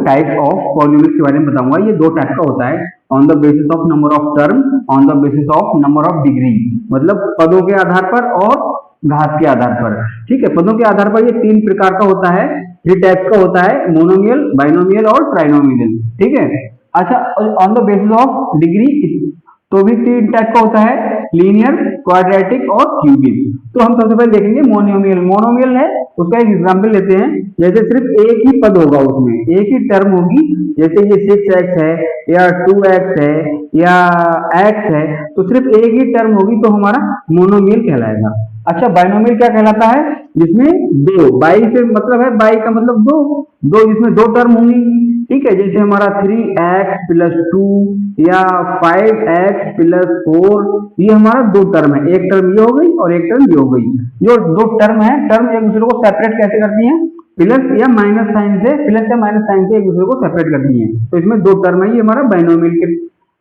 Types of polynomials के बारे में बताऊंगा। ये दो टाइप का होता है, on the basis of number of term, on the basis of number of degree, मतलब पदों के आधार पर और घात के आधार पर। ठीक है, पदों के आधार पर ये तीन प्रकार का होता है, थ्री टाइप्स का होता है, मोनोमियल, बाइनोमियल और ट्राइनोमियल। ठीक है, अच्छा on the basis of degree तो भी तीन टाइप का होता है, लीनियर, क्वाड्रेटिक और क्यूबिक। तो हम सबसे पहले देखेंगे मोनोमियल। मोनोमियल है, उसका एक एग्जांपल लेते हैं, जैसे सिर्फ एक ही पद होगा, उसमें एक ही टर्म होगी, जैसे ये 6x है या 2x है या x है, तो सिर्फ एक ही टर्म होगी तो हमारा मोनोमियल कहलाएगा। अच्छा बाइनोमियल क्या कहलाता है, जिसमें दो, बाई से मतलब है, बाई का मतलब दो, दो जिसमें दो टर्म होंगी। ठीक है, जैसे हमारा 3x प्लस 2 या 5x प्लस 4, ये हमारा दो टर्म है, एक टर्म ये हो गई और एक टर्म ये हो गई। जो दो टर्म है, टर्म एक दूसरे को सेपरेट कैसे करती हैं, प्लस या माइनस साइन से, प्लस या माइनस साइन से एक दूसरे को सेपरेट करती हैं। तो इसमें दो टर्म है, ये हमारा बाइनोमियल के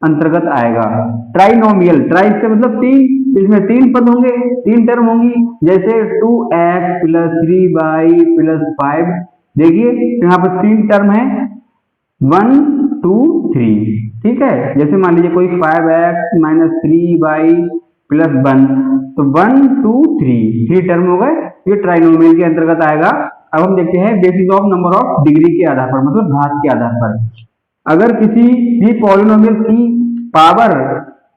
अंतर्गत आएगा। ट्राइनोमियल, ट्राई से मतलब तीन, इसमें तीन पद होंगे, तीन टर्म होंगी, जैसे 2x प्लस 3y प्लस 5। देखिए यहाँ पर तीन टर्म है, 1 2 3। ठीक है, जैसे मान लीजिए कोई 5x माइनस 3y प्लस 1, तो 1 2 3 टर्म हो गए, ये ट्राइनोमियल के अंतर्गत आएगा। अब हम देखते हैं basis of number of degree के आधार पर, मतलब घात के आधार पर। अगर किसी भी पॉलिनोमियल की पावर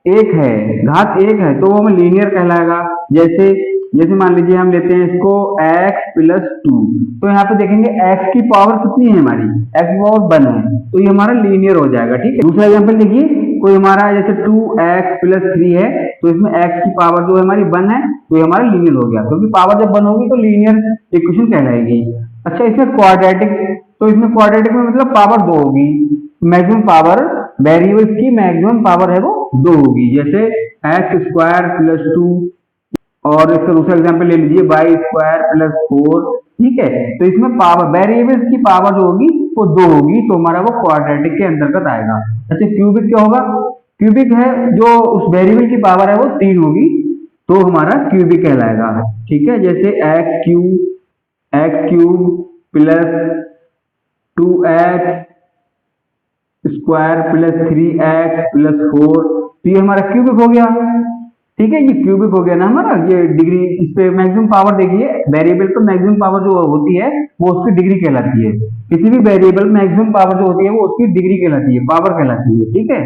एक है, घात एक है, तो वो हमें लीनियर कहलाएगा। जैसे मान लीजिए हम लेते हैं इसको x प्लस 2, तो यहाँ पे देखेंगे x की पावर कितनी है हमारी, x की पावर 1 है, तो ये हमारा लीनियर हो जाएगा। ठीक है, दूसरा एग्जांपल देखिए, कोई हमारा जैसे 2x प्लस 3 है, तो इसमें x की पावर जो है हमारी 1 है, तो ये हमारा लीनियर हो गया, क्योंकि पावर जब 1 होगी तो लीनियर इक्वेशन कहलाएगी। अच्छा इसमें क्वाड्रेटिक, तो इसमें क्वाड्रेटिक में मतलब पावर 2 होगी, मैक्सिमम पावर, वेरिएबल्स की मैक्सिमम पावर है वो 2 होगी, जैसे एक्स स्क्वायर प्लस 2, और इसका दूसरा एग्जांपल ले लीजिए वाई स्क्वायर प्लस 4। ठीक है, तो इसमें पावर, वेरिएबल्स की पावर जो होगी वो 2 होगी, तो हमारा वो क्वाड्रेटिक के अंतर्गत आएगा। अच्छा क्यूबिक क्या होगा, क्यूबिक है जो उस वेरिएबल की पावर है वो 3 होगी, तो हमारा क्यूबिक कहलाएगा। ठीक है, जैसे x cube plus 2x square plus 3x plus 4, तो ये हमारा क्यूबिक हो गया। ठीक है, ये क्यूबिक हो गया ना हमारा, ये डिग्री, इस पे मैक्सिमम पावर देखिए, वेरिएबल पर मैक्सिमम पावर जो होती है वो उसकी डिग्री कहलाती है। किसी भी वेरिएबल मैक्सिमम पावर जो होती है वो उसकी डिग्री कहलाती है, पावर कहलाती है। ठीक है।